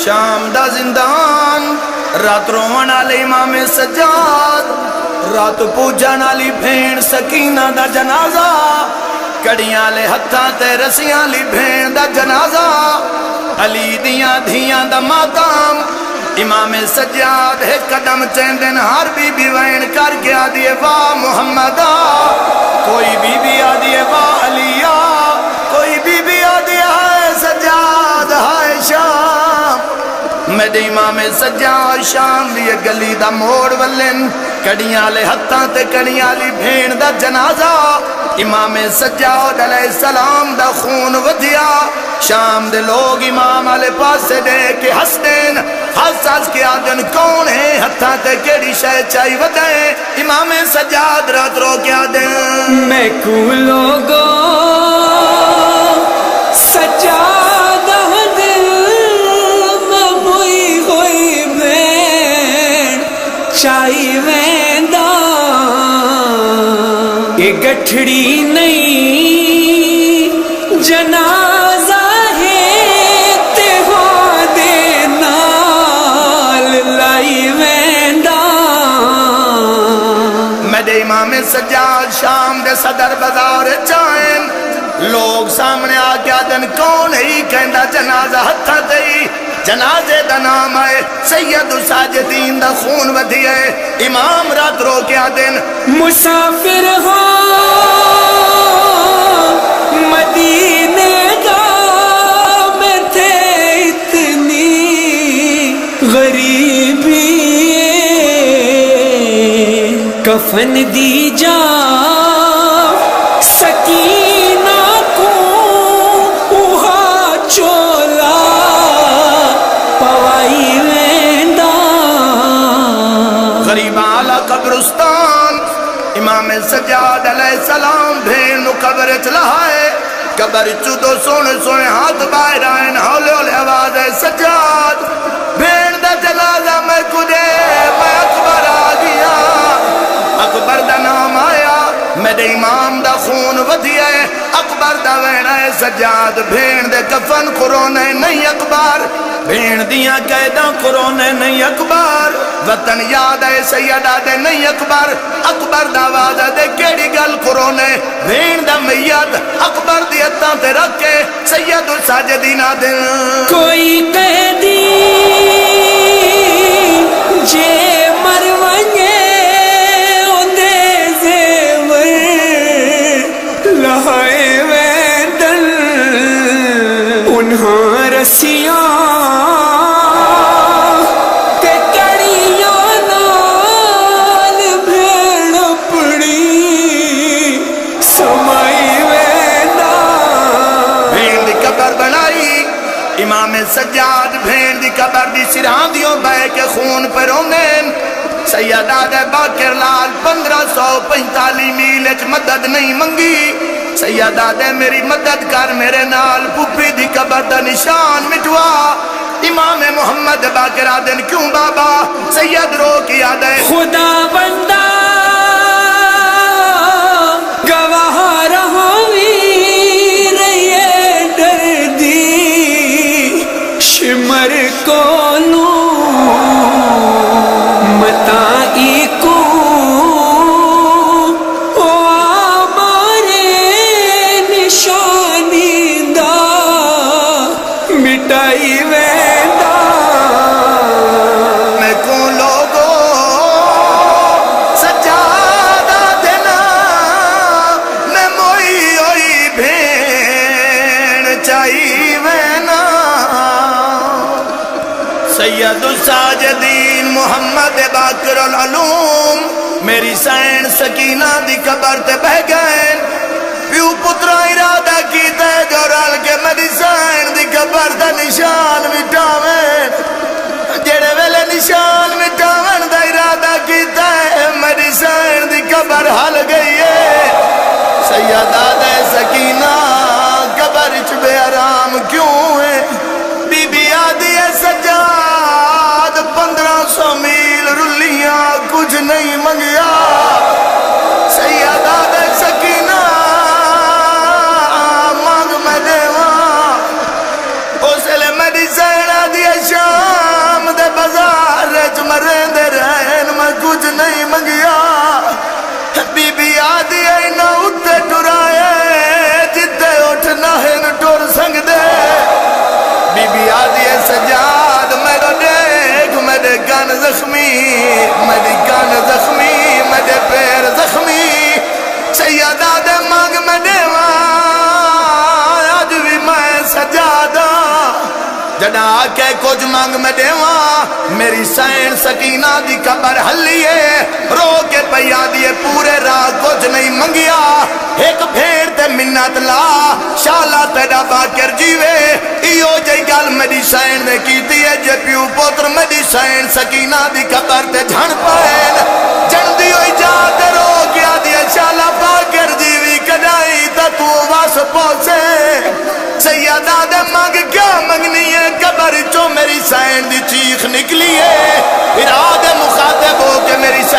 شام دا زندان رات روان والے امام سجاد رات پوجن والی بھین سکینہ دا جنازہ کڑیاں لے ہتھاں تے رسیاں لی بھین دا جنازہ علی دیاں دھیاں دا ماتم امام سجاد ہے قدم چیندن ہر بی بی وین کر کے آدھیے واہ محمدہ کوئی بی بی آدھیے واہ علیہ کوئی بی بی آدھیے ہائے سجاد ہائے شام میرے امام سجاد شام دیئے گلی دا موڑ ولن کڑیاں لے ہتھاں تے کڑیاں لی بھین دا جنازہ امام سجاد علیہ السلام دا خون ودیا شام دے لوگ امام علیہ پاسے دے کے ہس دین ہس ہس کے آدن کون ہے ہتھاں تے کیڑی شے چاہی ودائیں امام سجاد رات رو کے آدن میں کو لوگو سجاد دل میں ہوئی ہوئی بین چاہی ویندہ یہ گٹھڑی نہیں جنازہ ہے تہاں دے نال لائی ویندہ میرے امام سجاد شام دے صدر بازار چاہیں لوگ سامنے آگیا دن کون ہی کہندہ جنازہ ہتھا دئی جنازے دا نام ہے سید ساجدین دا خون ودھی ہے امام رات رو کیا دن مسافر ہاں مدینے دا میں تھے اتنی غریبی کفن دی جا سکینہ کو وہاں چولا پوائی ویندہ غریب آلہ قبرستان امام سجاد علیہ السلام بھین نو قبر چلائے قبر چودو سونے سونے ہاتھ باہر آئین ہولے ہولے آواز ہے سجاد بھین دا جنازہ میں کدے میں اکبر آ گیا اکبر دا نام آیا میرے امام دا خون ودھی ہے اکبر دا وینا ہے سجاد بھین دے کفن قرونے نہیں اکبر بھین دیاں قیداں قرونے نہیں اکبر وطن یاد ہے سیدہ دے نہیں اکبر اکبر دا وعدہ دے کیڑی گل قرونے بھین دا میت اکبر دی اتاں تے رکھے سید ساجدینہ دن کوئی قیدی جے مرونگے لہائے ویدن انہاں رسیاں تے کڑیاں نال بھیڑ پڑی سمائی ویدہ بھین دی قبر بنائی امام سجاد بھین دی قبر دی سران دیوں بے کے خون پر ہوندین سیدہ دے باکر لال 1545 میل اچ مدد نہیں منگی سیدہ دے میری مدد کر میرے نال پھپھی دی قبر دا نشان مٹوا امام محمد باکر آدن کیوں بابا سید رو کی آدھے خدا بندہ گواہ رہا ویر یہ دردی شمر کولوں متائی کو آمارے نشانی دا مٹائی ویندہ میں کو لوگو سجادہ دینا میں موئی ہوئی بھین چاہی وینا سید ساجدین محمد باقر العلوم میری سین سکینہ دی قبر تے بہ گئے پیو پترہ ارادہ کیتے جو رل کے میری سین دی قبر دا نشان مٹاویں جڑے ویلے نشان مٹاویں دا ارادہ کیتا ہے میری سین دی قبر حل گئی ہے سیدہ دے سکینہ قبر چ بے آرام کیوں ہے بی بی آدھی ہے سجاد 1500 میل رلیاں کچھ نہیں منگیا سیدہ دے سکینہ مانگ میں دیواں اس لئے میری سینہ دی شان کہ کچھ مانگ میں دیواں میری سین سکینہ دی قبر ہلیے رو کے پیا دیے پورے راہ کچھ نہیں منگیا ایک بھیڑ تے منت لا شالا تیرا باکر جیوے ایو جی گل میری سین نے کیتی ہے جے پیو پوتر میری سین سکینہ دی قبر تے جھن پائن جن دی ہوئی جا تے رو کیا دیا شالا باکر جیوی کجائی تا تو واس پہنچے سیدہ دے مانگ کیا منگنی ہے قبر چو میری سین دی چیخ نکلی ہے پھر آدھے مخاطب ہو کے میری سین